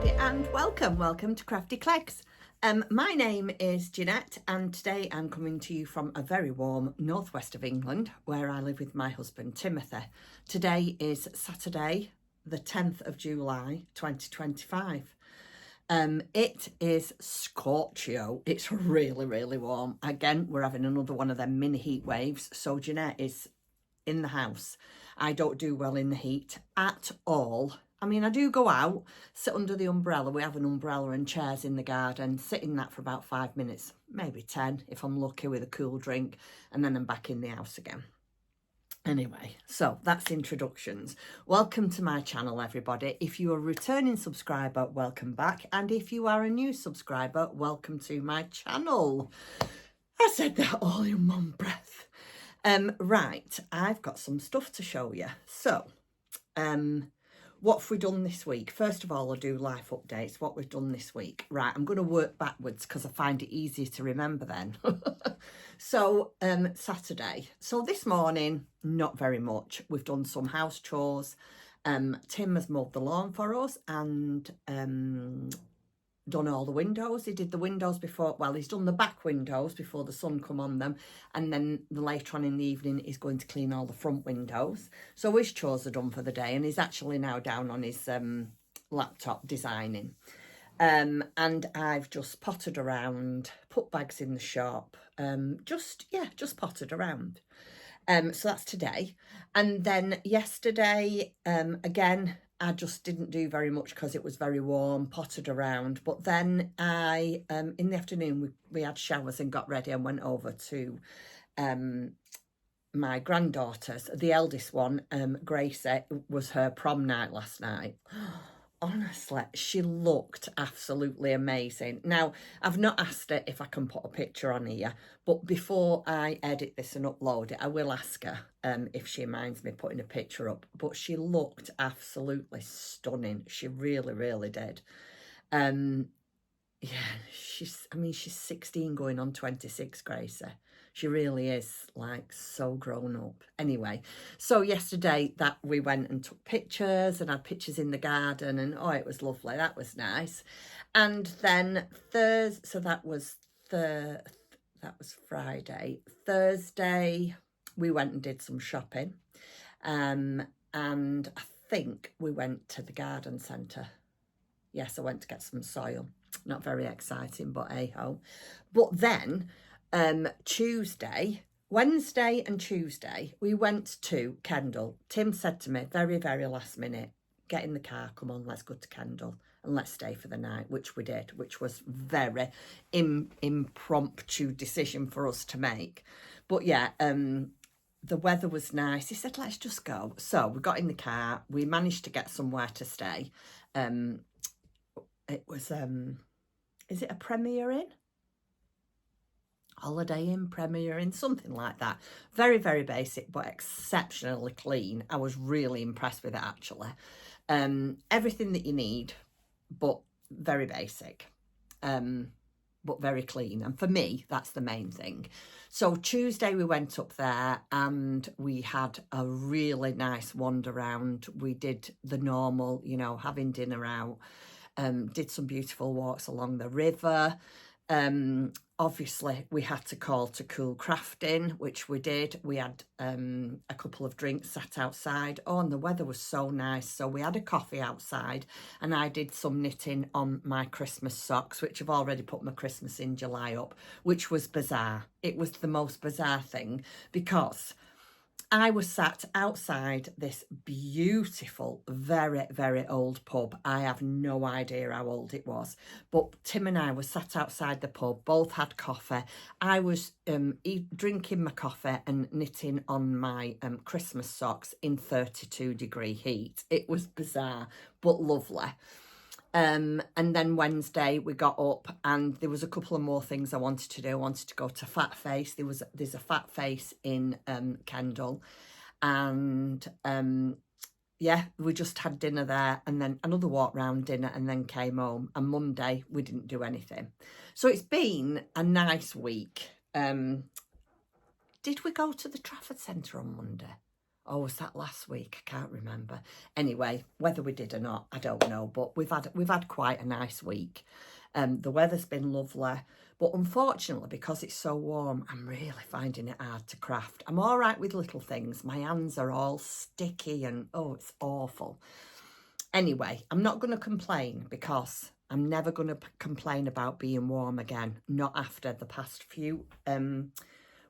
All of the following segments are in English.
everybody, and welcome to Crafty Cleggs. My name is Jeanette, and today I'm coming to you from a very warm northwest of England where I live with my husband Timothy. Today is Saturday the 10th of July 2025. It is scorchio. It's really warm. Again, we're having another one of them mini heat waves, so Jeanette is in the house. I don't do well in the heat at all. I mean, I do go out, sit under the umbrella. We have an umbrella and chairs in the garden, sit in that for about 5 minutes, maybe 10 if I'm lucky, with a cool drink, and then I'm back in the house again. Anyway, so that's introductions. Welcome to my channel, everybody. If you are a returning subscriber, welcome back. And if you are a new subscriber, welcome to my channel. I said that all in one breath. Right, I've got some stuff to show you. So, what have we done this week? First of all, I'll do life updates, what we've done this week. Right, I'm going to work backwards because I find it easier to remember then. So, Saturday. So this morning, not very much. We've done some house chores. Tim has mowed the lawn for us and done all the windows. He did the windows before, well, he's done the back windows before the sun come on them, and then later on in the evening he's going to clean all the front windows. So his chores are done for the day, and he's actually now down on his laptop designing. And I've just pottered around, put bags in the shop, just pottered around. So that's today. And then yesterday, again, I just didn't do very much because it was very warm, pottered around. But then I, in the afternoon, we had showers and got ready and went over to my granddaughter's. The eldest one, Grace, it was her prom night last night. Honestly, she looked absolutely amazing. Now, I've not asked her if I can put a picture on here, but before I edit this and upload it, I will ask her if she minds me putting a picture up. But she looked absolutely stunning. She really did. Yeah, she's 16 going on 26, Gracie. She really is, like, so grown up. Anyway, so yesterday that we went and took pictures and had pictures in the garden, and oh, it was lovely. That was nice. And then Thursday, so that was Friday. Thursday, we went and did some shopping. And I think we went to the garden centre. Yes, I went to get some soil. Not very exciting, but hey-ho. But then Wednesday and Tuesday, we went to Kendal. Tim said to me, very last minute, get in the car, come on, let's go to Kendal and let's stay for the night, which we did, which was very impromptu decision for us to make. But yeah, the weather was nice. He said, let's just go. So we got in the car. We managed to get somewhere to stay. It was, is it a Premier Inn? Holiday Inn, Premier Inn, something like that. Very basic, but exceptionally clean. I was really impressed with it, actually. Everything that you need, but very basic, but very clean. And for me, that's the main thing. So Tuesday we went up there and we had a really nice wander round. We did the normal, you know, having dinner out. Did some beautiful walks along the river. Obviously we had to call to cool crafting, which we did. We had a couple of drinks, sat outside. Oh, and the weather was so nice, so we had a coffee outside, and I did some knitting on my Christmas socks, which I've already put my Christmas in July up, which was bizarre. It was the most bizarre thing, because I was sat outside this beautiful, very old pub. I have no idea how old it was, but Tim and I were sat outside the pub, both had coffee. I was drinking my coffee and knitting on my Christmas socks in 32-degree heat. It was bizarre, but lovely. And then Wednesday we got up and there was a couple of more things I wanted to do. I wanted to go to Fat Face. There's a Fat Face in Kendal, and yeah, we just had dinner there and then another walk round dinner and then came home. And Monday we didn't do anything. So it's been a nice week. Did we go to the Trafford Centre on Monday? Oh, was that last week? I can't remember. Anyway, whether we did or not, I don't know. But we've had quite a nice week. The weather's been lovely. But unfortunately, because it's so warm, I'm really finding it hard to craft. I'm all right with little things. My hands are all sticky and, oh, it's awful. Anyway, I'm not going to complain because I'm never going to complain about being warm again. Not after the past few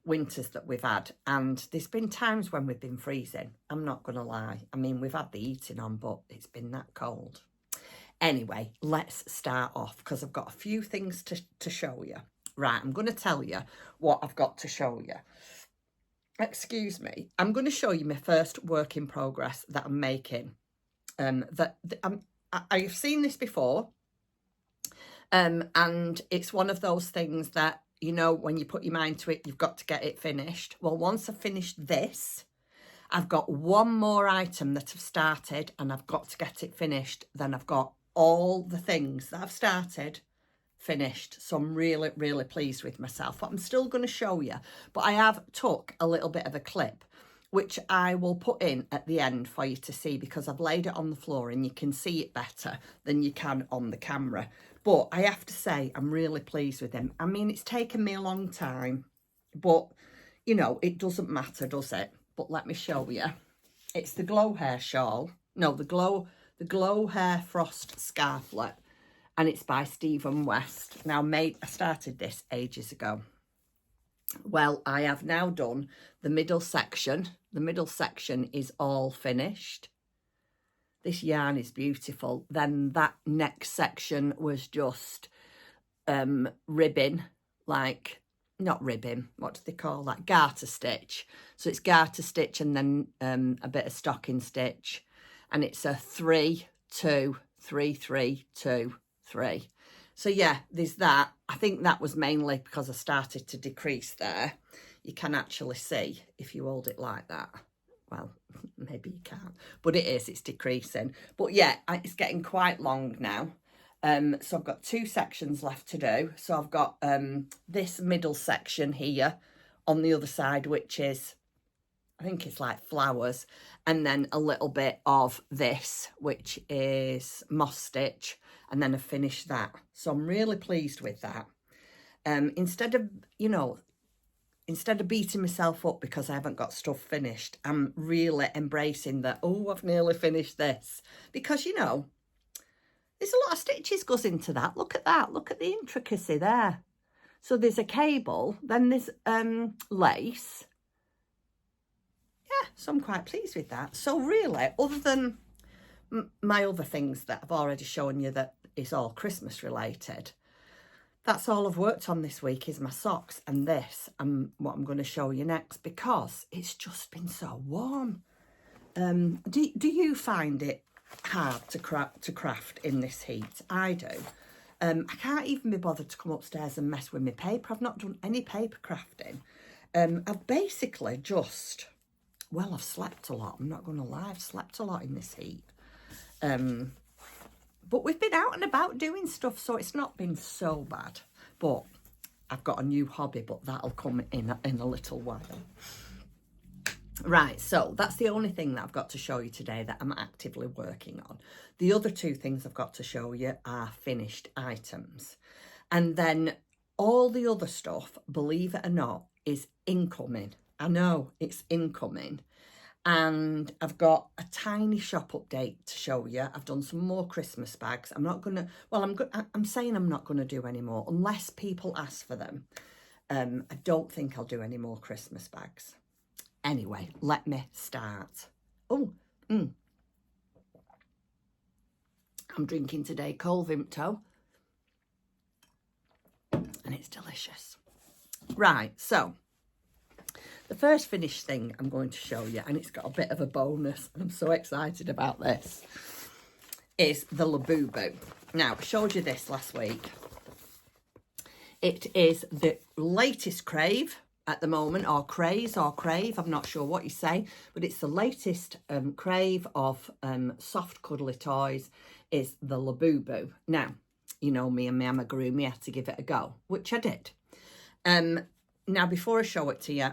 winters that we've had. And there's been times when we've been freezing. I'm not going to lie. I mean, we've had the heating on, but it's been that cold. Anyway, let's start off because I've got a few things to show you. Right, I'm going to tell you what I've got to show you. Excuse me. I'm going to show you my first work in progress that I'm making. I've seen this before. And it's one of those things that, you know, when you put your mind to it, you've got to get it finished. Well, once I've finished this, I've got one more item that I've started and I've got to get it finished. Then I've got all the things that I've started finished. So I'm really, really pleased with myself. But I'm still going to show you. But I have took a little bit of a clip, which I will put in at the end for you to see because I've laid it on the floor and you can see it better than you can on the camera. But I have to say, I'm really pleased with him. I mean, it's taken me a long time, but, you know, it doesn't matter, does it? But let me show you. It's the Glow Hair shawl. No, the Glow Hair Frost Scarflet. And it's by Stephen West. Now, I started this ages ago. Well, I have now done the middle section. The middle section is all finished. This yarn is beautiful. Then that next section was just ribbing, like, not ribbing, what do they call that? Garter stitch. So it's garter stitch and then a bit of stocking stitch. And it's a 3, 2, 3, 3, 2, 3. So yeah, there's that. I think that was mainly because I started to decrease there. You can actually see if you hold it like that. Well, maybe you can't, but it's decreasing. But yeah, it's getting quite long now. So I've got 2 sections left to do. So I've got this middle section here on the other side, which is, I think it's like flowers. And then a little bit of this, which is moss stitch. And then I finished that. So I'm really pleased with that. Instead of beating myself up because I haven't got stuff finished, I'm really embracing that, oh, I've nearly finished this. Because, you know, there's a lot of stitches goes into that. Look at that. Look at the intricacy there. So there's a cable, then there's lace. Yeah, so I'm quite pleased with that. So really, other than my other things that I've already shown you that is all Christmas related, that's all I've worked on this week is my socks and this and what I'm going to show you next because it's just been so warm. Do you find it hard to craft in this heat? I do. I can't even be bothered to come upstairs and mess with my paper. I've not done any paper crafting. I've basically just, well, I've slept a lot. I'm not going to lie. I've slept a lot in this heat. But we've been out and about doing stuff, so it's not been so bad. But I've got a new hobby, but that'll come in a little while. Right, so that's the only thing that I've got to show you today that I'm actively working on. The other 2 things I've got to show you are finished items. And then all the other stuff, believe it or not, is incoming. I know, it's incoming. And I've got a tiny shop update to show you. I've done some more Christmas bags. I'm not going to, well, I'm saying I'm not going to do any more unless people ask for them. I don't think I'll do any more Christmas bags. Anyway, let me start. Oh, I'm drinking today cold Vimto. And it's delicious. Right, so the first finished thing I'm going to show you, and it's got a bit of a bonus, and I'm so excited about this, is the Labubu. Now, I showed you this last week. It is the latest crave at the moment, or craze, or crave, I'm not sure what you say, but it's the latest crave of soft cuddly toys, is the Labubu. Now, you know me and my amigurumi had to give it a go, which I did. Now, before I show it to you,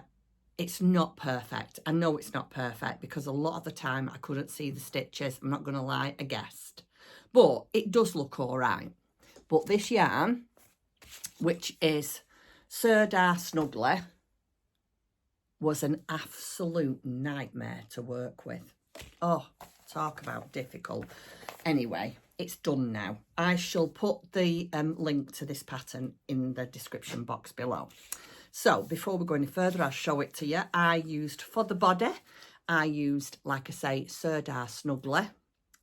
it's not perfect. I know it's not perfect because a lot of the time I couldn't see the stitches. I'm not going to lie, I guessed. But it does look all right. But this yarn, which is Sirdar Snuggly, was an absolute nightmare to work with. Oh, talk about difficult. Anyway, it's done now. I shall put the link to this pattern in the description box below. So before we go any further, I'll show it to you. I used, for the body, I used, like I say, Sirdar Snuggly,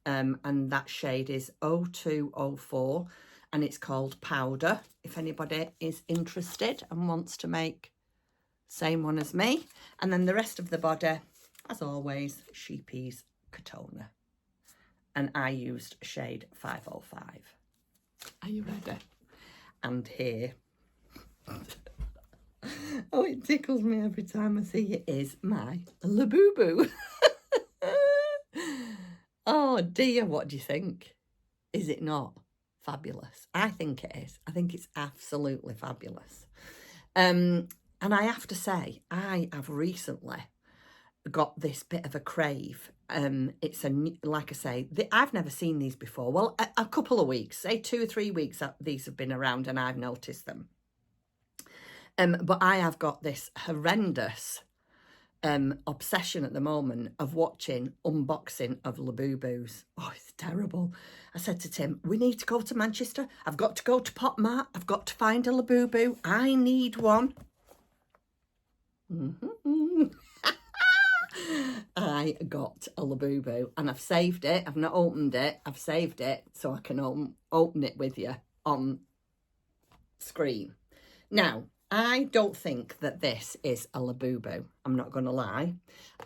and that shade is 0204, and it's called Powder, if anybody is interested and wants to make same one as me. And then the rest of the body, as always, Sheepy's Katona, and I used shade 505. Are you ready? And here, oh, it tickles me every time I see it, is my Labubu. Oh dear, what do you think? Is it not fabulous? I think it is. I think it's absolutely fabulous. And I have to say, I have recently got this bit of a crave. It's a new, like I say, I've never seen these before. Well, a couple of weeks, say 2 or 3 weeks, these have been around and I've noticed them. But I have got this horrendous obsession at the moment of watching unboxing of Labubus. Oh, it's terrible. I said to Tim, we need to go to Manchester. I've got to go to Pop Mart. I've got to find a Labubu. I need one. I got a Labubu and I've saved it. I've not opened it. I've saved it so I can open it with you on screen. Now, I don't think that this is a Labubu. I'm not going to lie.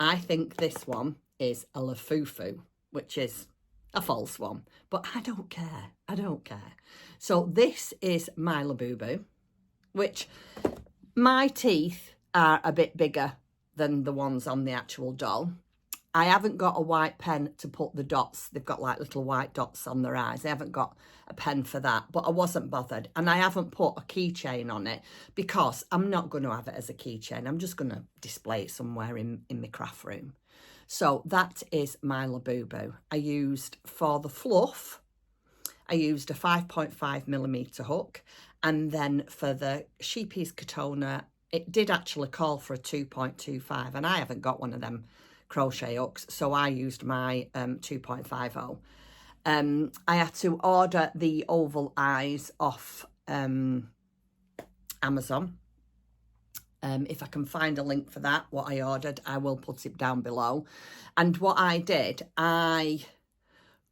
I think this one is a Lafufu, which is a false one. But I don't care. I don't care. So this is my Labubu, which my teeth are a bit bigger than the ones on the actual doll. I haven't got a white pen to put the dots. They've got like little white dots on their eyes. I haven't got a pen for that, but I wasn't bothered. And I haven't put a keychain on it because I'm not going to have it as a keychain. I'm just going to display it somewhere in my craft room. So that is my Labubu. I used, for the fluff, I used a 5.5mm hook. And then for the Sheepy's Katona, it did actually call for a 2.25, and I haven't got one of them crochet hooks, so I used my 2.50. I had to order the oval eyes off Amazon. If I can find a link for that, what I ordered, I will put it down below. And what I did, I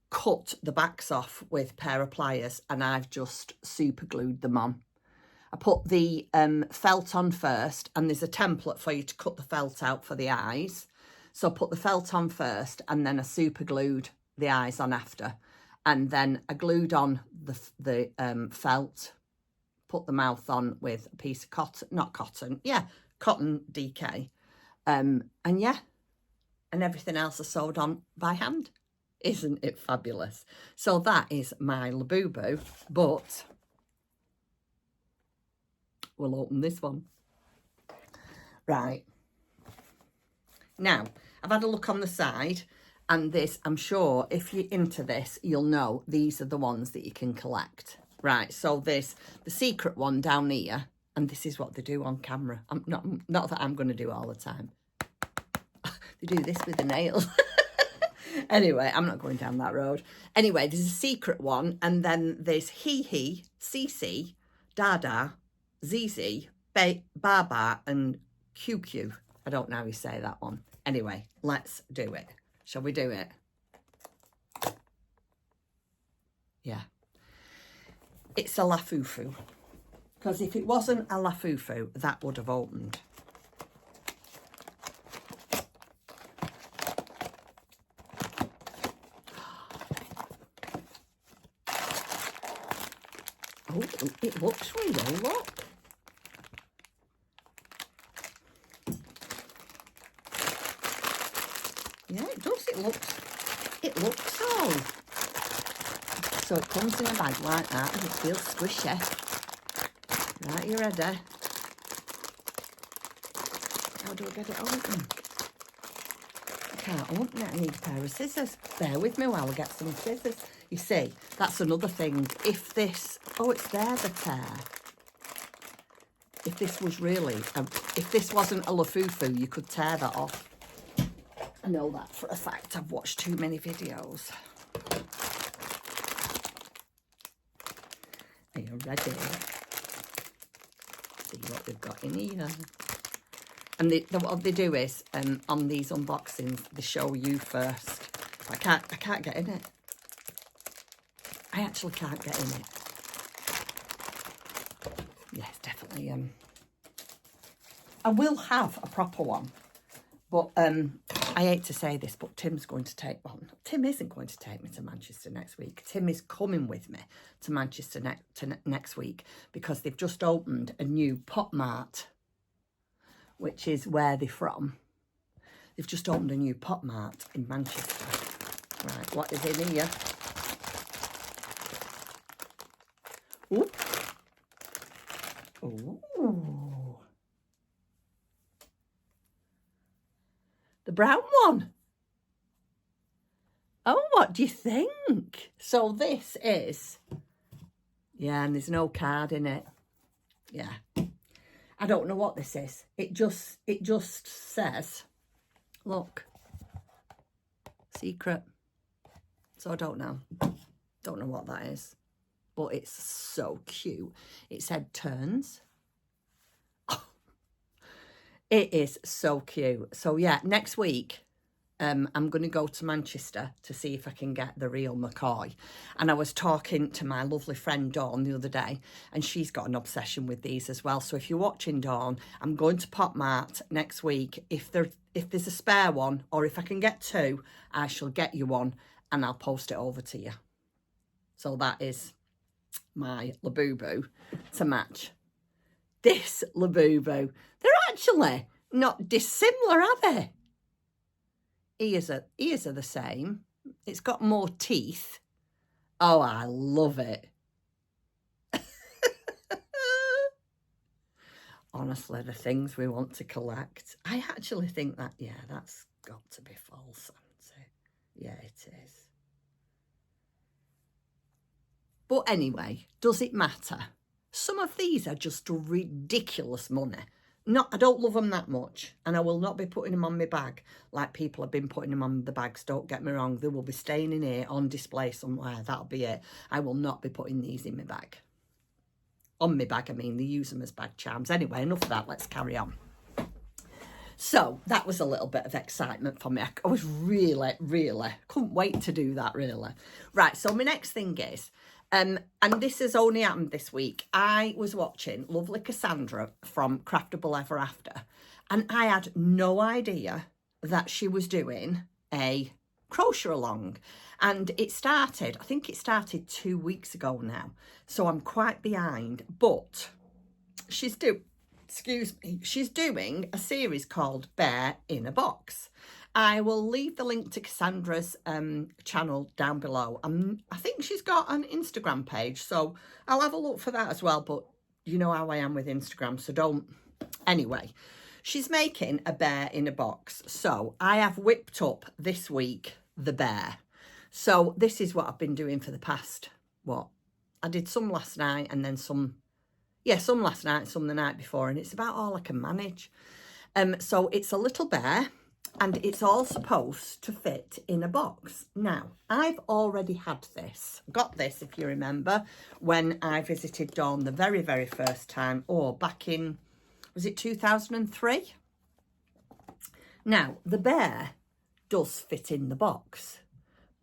cut the backs off with a pair of pliers and I've just super glued them on. I put the felt on first, and there's a template for you to cut the felt out for the eyes. So I put the felt on first and then I super glued the eyes on after. And then I glued on the felt, put the mouth on with a piece of cotton, not cotton, yeah, cotton DK. And yeah, and everything else I sewed on by hand. Isn't it fabulous? So that is my Labubu, but we'll open this one. Right. Now, I've had a look on the side, and this, I'm sure, if you're into this, you'll know these are the ones that you can collect. Right, so there's the secret one down here, and this is what they do on camera. Not that I'm going to do all the time. They do this with the nails. Anyway, I'm not going down that road. Anyway, there's a secret one, and then there's Hee, CC, Dada, ZZ, Baba, and QQ. I don't know how you say that one. Anyway, let's do it. Shall we do it? Yeah. It's a Lafufu. Because if it wasn't a Lafufu, that would have opened. Oh, it looks real, look. Yeah, it does. It looks so. So it comes in a bag like that and it feels squishy. Right, you ready? How do I get it open? I can't open it. I need a pair of scissors. Bear with me while I get some scissors. You see, that's another thing. If this... Oh, it's there, the tear. If this was really... if this wasn't a Labubu, you could tear that off. I know that for a fact. I've watched too many videos. Are you ready? See what we've got in here. And what they do is, on these unboxings, they show you first. I can't get in it. I actually can't get in it. Yes, definitely. I will have a proper one. But I hate to say this, but Tim's going to take one. Tim isn't going to take me to Manchester next week. Tim is coming with me to Manchester next week because they've just opened a new Pop Mart, which is where they're from. They've just opened a new Pop Mart in Manchester. Right, what is in here? Ooh. Ooh. The brown one. Oh, what do you think? So this is, yeah, and there's no card in it. Yeah. I don't know what this is. It just says, look, secret. So I don't know. Don't know what that is. But it's so cute. It said turns. Oh, it is so cute. So yeah, next week, I'm going to go to Manchester to see if I can get the real McCoy. And I was talking to my lovely friend Dawn the other day, and she's got an obsession with these as well. So if you're watching, Dawn, I'm going to Pop Mart next week. If there's a spare one, or if I can get two, I shall get you one, and I'll post it over to you. So that is my Labubu to match this Labubu. They're actually not dissimilar, are they? Ears are the same. It's got more teeth. Oh, I love it. Honestly, the things we want to collect. I actually think that, yeah, that's got to be false, hasn't it? Yeah, it is. But anyway, does it matter? Some of these are just ridiculous money. I don't love them that much, and I will not be putting them on my bag like people have been putting them on the bags. Don't get me wrong. They will be staying in here on display somewhere. That'll be it. I will not be putting these in my bag. On my bag, I mean. They use them as bag charms. Anyway, enough of that. Let's carry on. So that was a little bit of excitement for me. I was really couldn't wait to do that, really. Right, so my next thing is, and this has only happened this week. I was watching lovely Cassandra from Craftable Ever After, and I had no idea that she was doing a crochet along. And it started, I think it started 2 weeks ago now. So I'm quite behind, but she's doing a series called Bear in a Box. I will leave the link to Cassandra's channel down below. I think she's got an Instagram page, so I'll have a look for that as well. But you know how I am with Instagram, so don't. Anyway, she's making a bear in a box. So I have whipped up this week the bear. So this is what I've been doing for the past, I did some last night and then some last night, some the night before, and it's about all I can manage. So it's a little bear, and it's all supposed to fit in a box. Now, I've already had this. Got this, if you remember, when I visited Dawn the very, very first time, or back in, was it 2003? Now, the bear does fit in the box,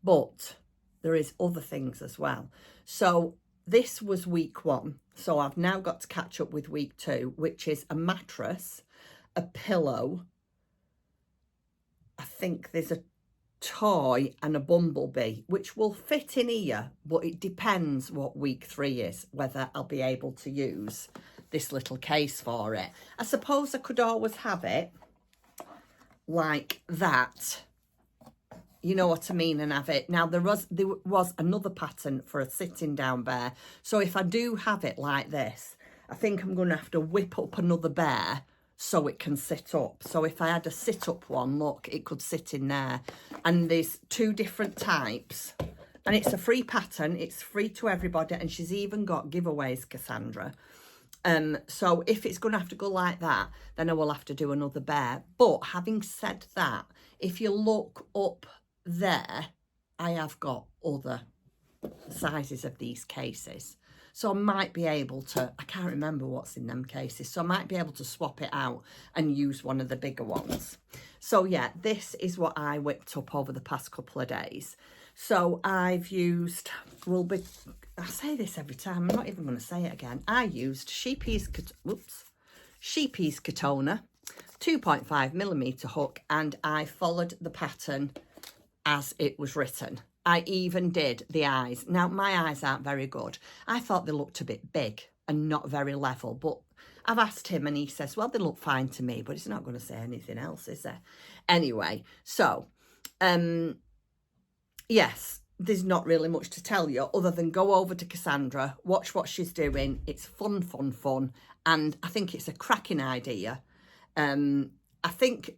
but there is other things as well. So this was week 1. So I've now got to catch up with week 2, which is a mattress, a pillow. I think there's a toy and a bumblebee, which will fit in here, but it depends what week 3 is, whether I'll be able to use this little case for it. I suppose I could always have it like that. You know what I mean, and have it. Now, there was another pattern for a sitting down bear. So if I do have it like this, I think I'm going to have to whip up another bear so it can sit up. So if I had a sit up one, look, it could sit in there. And there's 2 different types, and it's a free pattern. It's free to everybody, and she's even got giveaways, Cassandra. So if it's going to have to go like that, then I will have to do another bear. But having said that, if you look up there, I have got other sizes of these cases. So I might be able to, I can't remember what's in them cases, so I might be able to swap it out and use one of the bigger ones. So yeah, this is what I whipped up over the past couple of days. So I've used, I say this every time, I'm not even going to say it again. I used Sheepy's Katona 2.5mm hook, and I followed the pattern as it was written. I even did the eyes. Now, my eyes aren't very good. I thought they looked a bit big and not very level, but I've asked him and he says, well, they look fine to me, but he's not going to say anything else, is there? Anyway, so, yes, there's not really much to tell you other than go over to Cassandra, watch what she's doing. It's fun, fun, fun. And I think it's a cracking idea. I think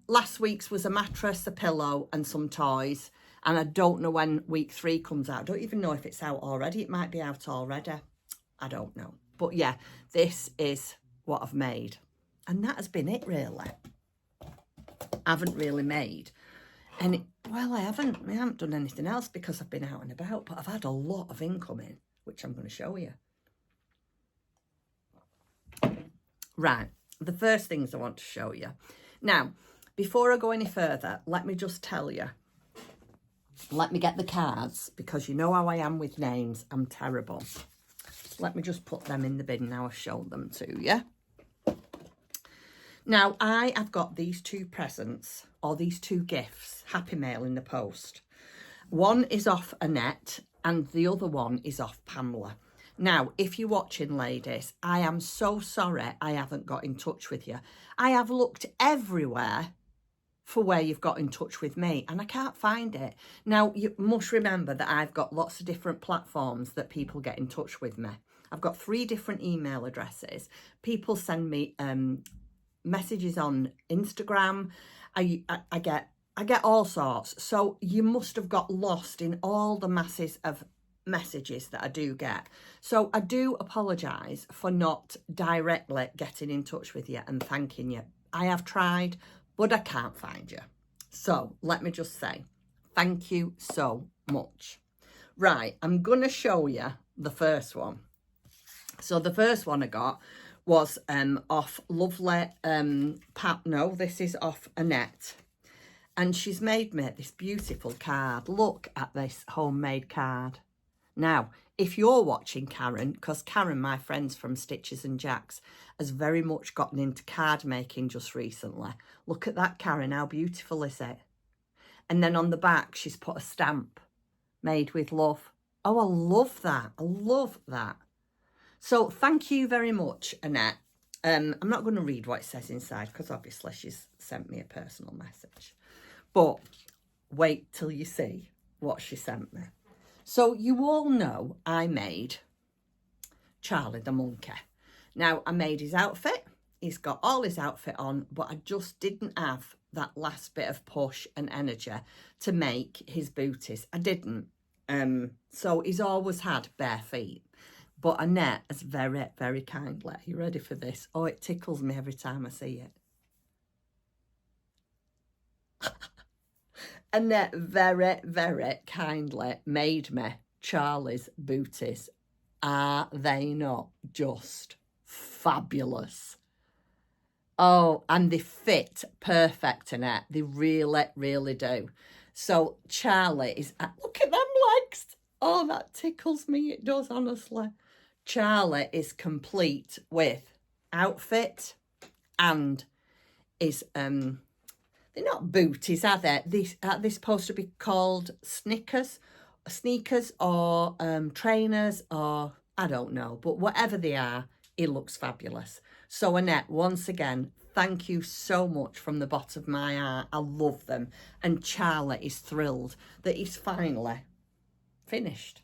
last week's was a mattress, a pillow and some toys. And I don't know when week 3 comes out. I don't even know if it's out already. It might be out already. I don't know. But yeah, this is what I've made. And that has been it, really. I haven't really made any. Well, I haven't done anything else because I've been out and about. But I've had a lot of income in, which I'm going to show you. Right. The first things I want to show you. Now, before I go any further, let me just tell you. Let me get the cards, because you know how I am with names. I'm terrible. Let me just put them in the bin now I've showed them to you. Now, I have got these 2 presents, or these 2 gifts, Happy Mail in the post. One is off Annette, and the other one is off Pamela. Now, if you're watching, ladies, I am so sorry I haven't got in touch with you. I have looked everywhere for where you've got in touch with me, and I can't find it. Now, you must remember that I've got lots of different platforms that people get in touch with me. I've got 3 different email addresses. People send me messages on Instagram. I get all sorts. So you must have got lost in all the masses of messages that I do get. So I do apologise for not directly getting in touch with you and thanking you. I have tried, but I can't find you. So let me just say, thank you so much. Right, I'm going to show you the first one. So the first one I got was off lovely, no, this is off Annette. And she's made me this beautiful card. Look at this homemade card. Now, if you're watching Karen, because Karen, my friends from Stitches and Jacks, has very much gotten into card making just recently. Look at that, Karen. How beautiful is it? And then on the back, she's put a stamp made with love. Oh, I love that. I love that. So thank you very much, Annette. I'm not going to read what it says inside because obviously she's sent me a personal message. But wait till you see what she sent me. So you all know I made Charlie the monkey. Now, I made his outfit. He's got all his outfit on, but I just didn't have that last bit of push and energy to make his booties. I didn't. So he's always had bare feet. But Annette has very, very kindly. Are you ready for this? Oh, it tickles me every time I see it. Annette very, very kindly made me Charlie's booties. Are they not just fabulous? Oh, and they fit perfect, Annette. They really, really do. So Charlie is, look at them legs. Oh, that tickles me. It does, honestly. Charlie is complete with outfit and is, they're not booties, are they? Are they supposed to be called sneakers or trainers, or I don't know. But whatever they are, it looks fabulous. So Annette, once again, thank you so much from the bottom of my heart. I love them. And Charlie is thrilled that he's finally finished.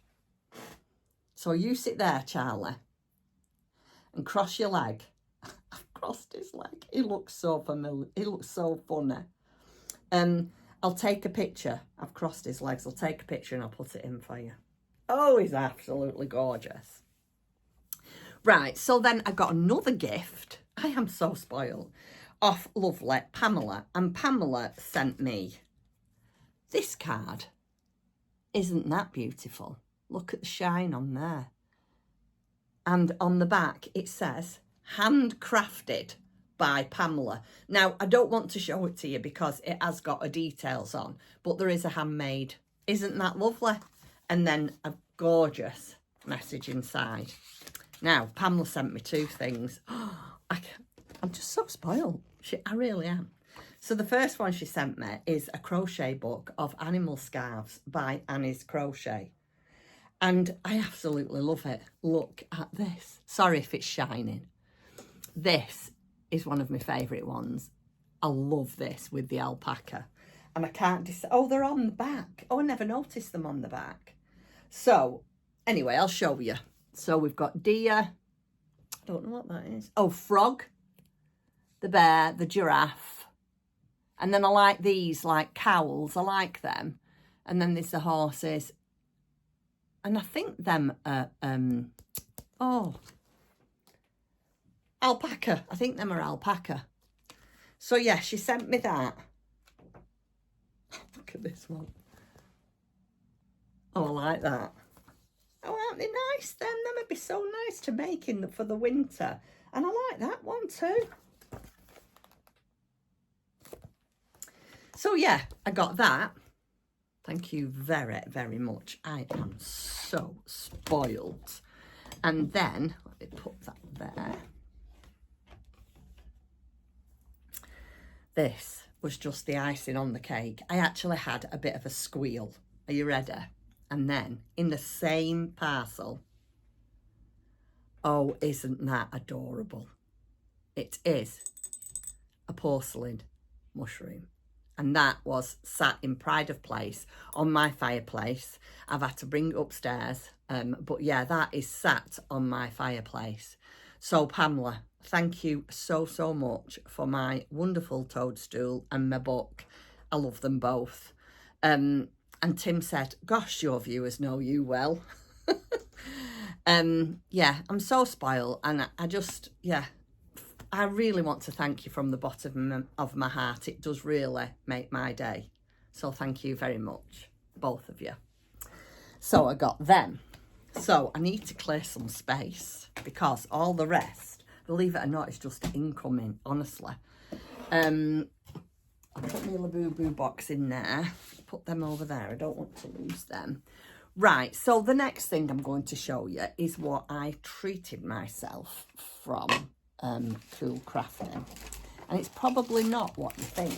So you sit there, Charlie, and cross your leg. crossed his leg. He looks so familiar. He looks so funny. I'll take a picture. I've crossed his legs. I'll take a picture and I'll put it in for you. Oh, he's absolutely gorgeous. Right, so then I got another gift. I am so spoiled. Off lovely Pamela. And Pamela sent me this card. Isn't that beautiful? Look at the shine on there. And on the back it says, handcrafted by Pamela. Now, I don't want to show it to you because it has got her details on, but there is a handmade. Isn't that lovely? And then a gorgeous message inside. Now, Pamela sent me two things. I'm just so spoiled. I really am. So the first one she sent me is a crochet book of animal scarves by Annie's Crochet. And I absolutely love it. Look at this. Sorry if it's shining. This is one of my favourite ones. I love this with the alpaca. And I can't decide. Oh, they're on the back. Oh, I never noticed them on the back. So, anyway, I'll show you. So we've got deer. I don't know what that is. Oh, frog. The bear, the giraffe. And then I like these, like cowls. I like them. And then there's the horses. And I think them are, alpaca. I think them are alpaca. So, yeah, she sent me that. Look at this one. Oh, I like that. Oh, aren't they nice then? Them would be so nice to make for the winter. And I like that one too. So, yeah, I got that. Thank you very, very much. I am so spoiled. And then, let me put that there. This was just the icing on the cake. I actually had a bit of a squeal. Are you ready? And then, in the same parcel, oh, isn't that adorable? It is a porcelain mushroom. And that was sat in pride of place on my fireplace. I've had to bring it upstairs. But yeah, that is sat on my fireplace. So Pamela, thank you so, so much for my wonderful toadstool and my book. I love them both. And Tim said, gosh, your viewers know you well. Yeah, I'm so spoiled. And I just, yeah. I really want to thank you from the bottom of my heart. It does really make my day. So thank you very much, both of you. So I got them. So I need to clear some space because all the rest, believe it or not, is just incoming, honestly. I'll put my Labubu box in there. Put them over there. I don't want to lose them. Right, so the next thing I'm going to show you is what I treated myself from Cool Crafting, and it's probably not what you think.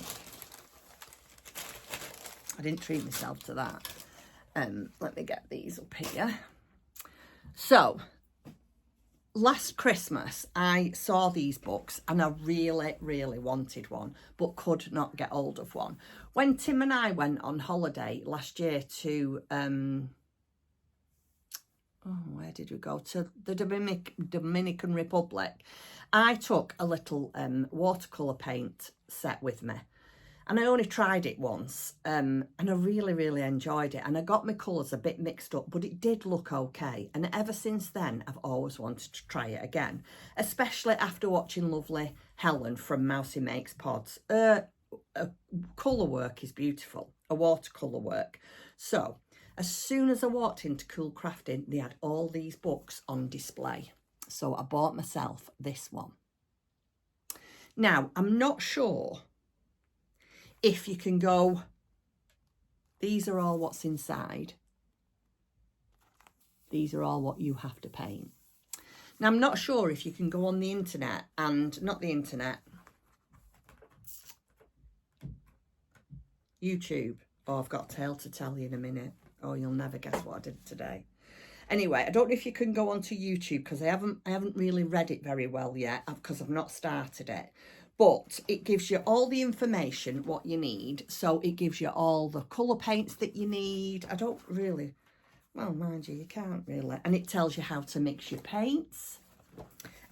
I didn't treat myself to that. Let me get these up here. So last Christmas I saw these books and I really, really wanted one, but could not get hold of one. When Tim and I went on holiday last year to where did we go? To the Dominican Republic. I took a little watercolour paint set with me. And I only tried it once. And I really, really enjoyed it. And I got my colours a bit mixed up, but it did look okay. And ever since then, I've always wanted to try it again. Especially after watching lovely Helen from Mousy Makes Pods. Colour work is beautiful. A watercolour work. So, as soon as I walked into Cool Crafting, they had all these books on display. So I bought myself this one. Now, I'm not sure if you can go, these are all what's inside. These are all what you have to paint. Now, I'm not sure if you can go on the internet and, not the internet, YouTube. Oh, I've got a tale to tell you in a minute. Oh, you'll never guess what I did today. Anyway, I don't know if you can go onto YouTube because I haven't really read it very well yet because I've not started it. But it gives you all the information, what you need. So it gives you all the colour paints that you need. I don't really, well, mind you, you can't really. And it tells you how to mix your paints.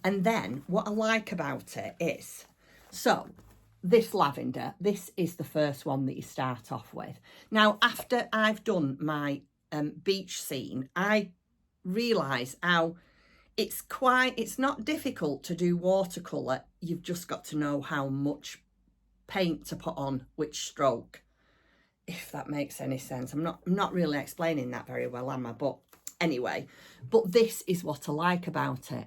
And then what I like about it is, so this lavender, this is the first one that you start off with. Now, after I've done my beach scene, I realise how it's not difficult to do watercolour. You've just got to know how much paint to put on which stroke, if that makes any sense. I'm not really explaining that very well, am I? But anyway, but this is what I like about it.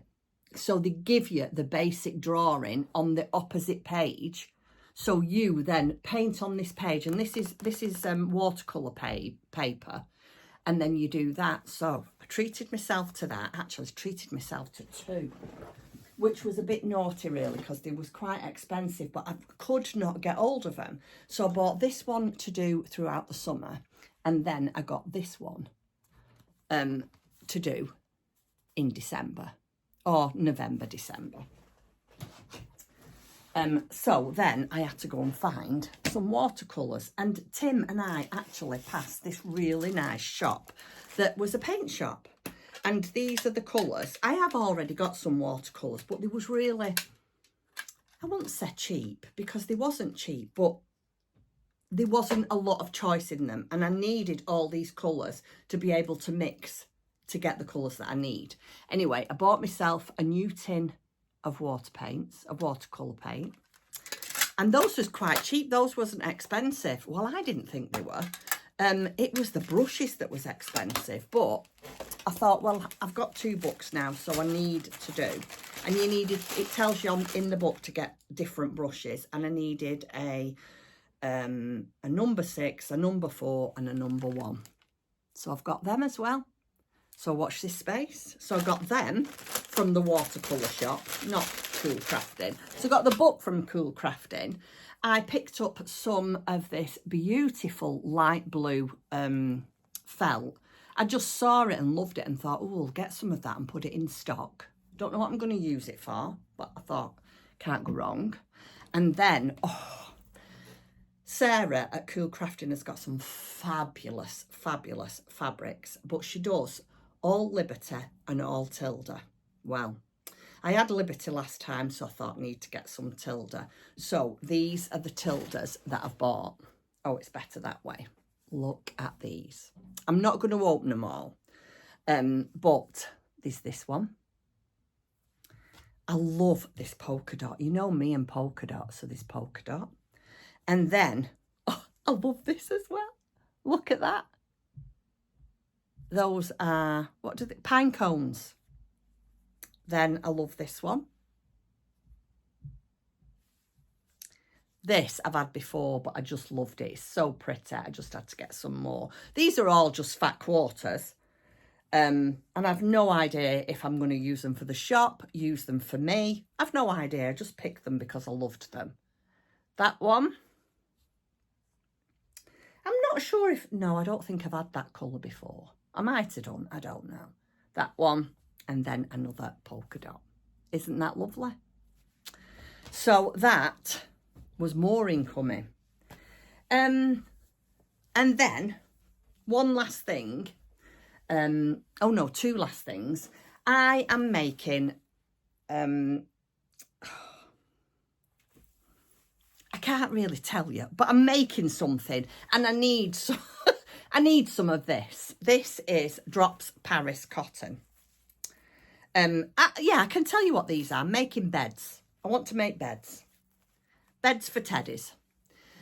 So they give you the basic drawing on the opposite page, so you then paint on this page, and this is watercolour paper, and then you do that. So I treated myself to that. Actually, I treated myself to 2, which was a bit naughty really, because they was quite expensive, but I could not get hold of them. So I bought this one to do throughout the summer, and then I got this one to do in December, or November, December. So then I had to go and find some watercolours, and Tim and I actually passed this really nice shop that was a paint shop, and these are the colours. I have already got some watercolours, but they was really, I wouldn't say cheap, because they wasn't cheap, but there wasn't a lot of choice in them, and I needed all these colours to be able to mix to get the colours that I need. Anyway, I bought myself a new tin of watercolour paint, and those was quite cheap. Those wasn't expensive. Well, I didn't think they were. It was the brushes that was expensive, but I thought, well, I've got 2 books now, so I need to do, and it tells you in the book to get different brushes, and I needed a number 6, a number 4, and a number 1. So I've got them as well. So watch this space. So I got them from the watercolour shop, not Cool Crafting. So I got the book from Cool Crafting. I picked up some of this beautiful light blue felt. I just saw it and loved it and thought, oh, I'll get some of that and put it in stock. Don't know what I'm going to use it for, but I thought, can't go wrong. And then, Sarah at Cool Crafting has got some fabulous, fabulous fabrics, but she does all Liberty and all Tilda. Well, I had Liberty last time, so I thought I need to get some Tilda. So these are the Tildas that I've bought. Oh, it's better that way. Look at these. I'm not going to open them all, but there's this one. I love this polka dot. You know me and polka dot, so this polka dot. And then, oh, I love this as well. Look at that. Those are, pine cones. Then I love this one. This I've had before, but I just loved it. It's so pretty. I just had to get some more. These are all just fat quarters. And I've no idea if I'm going to use them for the shop, use them for me. I've no idea. I just picked them because I loved them. That one. I'm not sure if, no, I don't think I've had that colour before. I might have done, I don't know. That one, and then another polka dot. Isn't that lovely? So that was more incoming. And then one last thing. Oh no, 2 last things. I am making, I can't really tell you, but I'm making something, and I need some, I need some of this. This is Drops Paris cotton. Yeah, I can tell you what these are. I'm making beds. I want to make beds. Beds for teddies.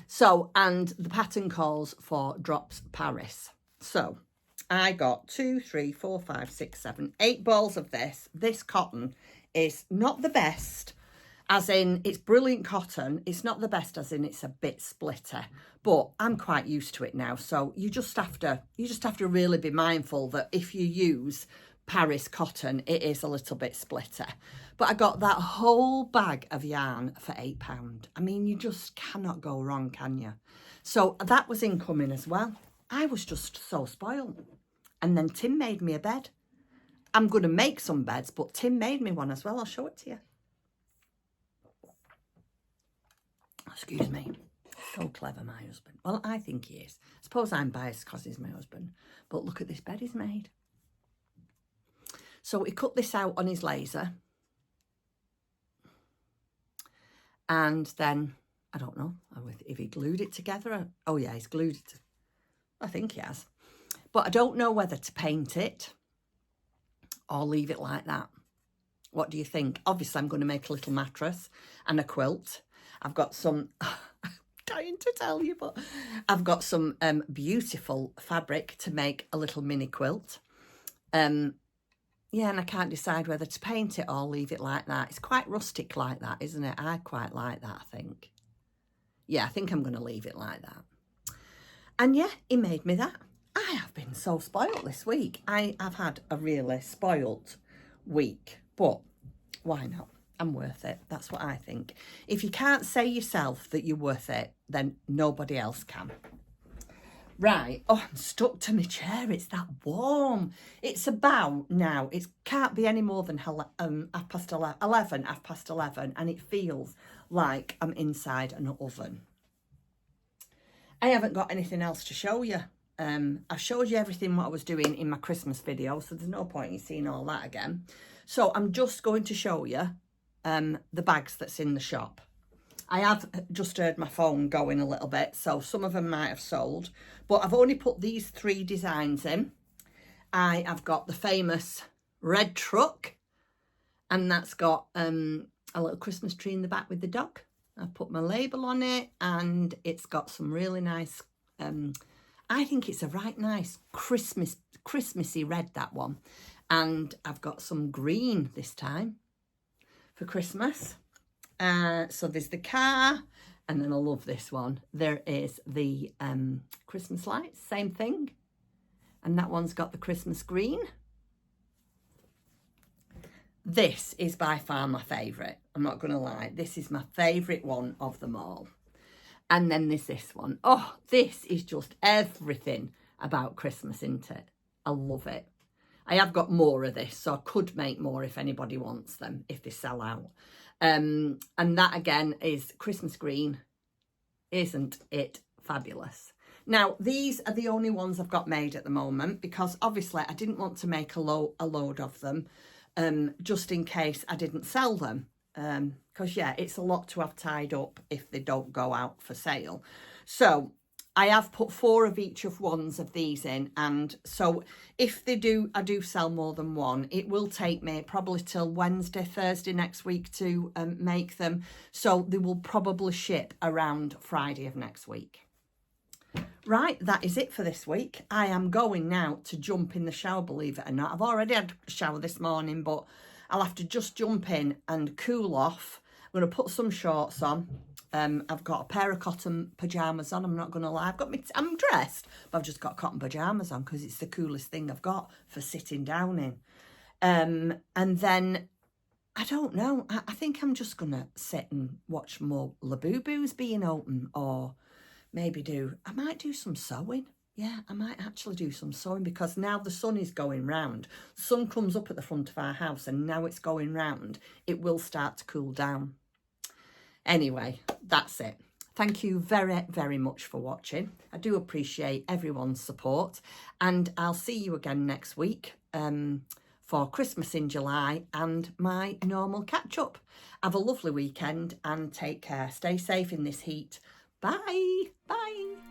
So, and the pattern calls for Drops Paris. So, I got 2, 3, 4, 5, 6, 7, 8 balls of this. This cotton is not the best, as in it's brilliant cotton. It's not the best, as in it's a bit splitter, but I'm quite used to it now. So you just have to really be mindful that if you use Paris cotton, it is a little bit splitter. But I got that whole bag of yarn for £8. I mean, you just cannot go wrong, can you? So that was incoming as well. I was just so spoiled. And then Tim made me a bed. I'm going to make some beds, but Tim made me one as well. I'll show it to you. Excuse me. So clever, my husband. Well, I think he is. I suppose I'm biased because he's my husband. But look at this bed he's made. So he cut this out on his laser. And then, I don't know if he glued it together. Oh yeah, he's glued it. I think he has. But I don't know whether to paint it or leave it like that. What do you think? Obviously, I'm going to make a little mattress and a quilt. I've got some, I'm dying to tell you, but I've got some beautiful fabric to make a little mini quilt. Yeah, and I can't decide whether to paint it or leave it like that. It's quite rustic like that, isn't it? I quite like that, I think. Yeah, I think I'm going to leave it like that. And yeah, he made me that. I have been so spoilt this week. I've had a really spoilt week, but why not? I'm worth it. That's what I think. If you can't say yourself that you're worth it, then nobody else can. Right. Oh, I'm stuck to my chair. It's that warm. It's about now. It can't be any more than 11:30, and it feels like I'm inside an oven. I haven't got anything else to show you. I've showed you everything what I was doing in my Christmas video, so there's no point in seeing all that again. So I'm just going to show you the bags that's in the shop. I have just heard my phone going a little bit, so some of them might have sold, but I've only put these 3 designs in. I have got the famous red truck, and that's got a little Christmas tree in the back with the dog. I've put my label on it, and it's got some really nice, I think it's a right nice Christmassy red, that one. And I've got some green this time for Christmas. So there's the car, and then I love this one. There is the Christmas lights, same thing. And that one's got the Christmas green. This is by far my favourite. I'm not going to lie. This is my favourite one of them all. And then there's this one. Oh, this is just everything about Christmas, isn't it? I love it. I have got more of this, so I could make more if anybody wants them, if they sell out. And that again is Christmas green. Isn't it fabulous? Now, these are the only ones I've got made at the moment, because obviously I didn't want to make a load of them, just in case I didn't sell them. Because yeah, it's a lot to have tied up if they don't go out for sale. So I have put 4 of each of ones of these in, and so if I do sell more than one, it will take me probably till Wednesday, Thursday next week to make them. So they will probably ship around Friday of next week. Right, that is it for this week. I am going now to jump in the shower, believe it or not. I've already had a shower this morning, but I'll have to just jump in and cool off. I'm going to put some shorts on. I've got a pair of cotton pyjamas on. I'm not going to lie. I'm dressed, but I've just got cotton pyjamas on because it's the coolest thing I've got for sitting down in. And then, I don't know. I think I'm just going to sit and watch more Labubus being open, or maybe I might do some sewing. Yeah, I might actually do some sewing, because now the sun is going round. The sun comes up at the front of our house, and now it's going round. It will start to cool down. Anyway, that's it. Thank you very, very much for watching. I do appreciate everyone's support, and I'll see you again next week for Christmas in July and my normal catch-up. Have a lovely weekend and take care. Stay safe in this heat. Bye. Bye.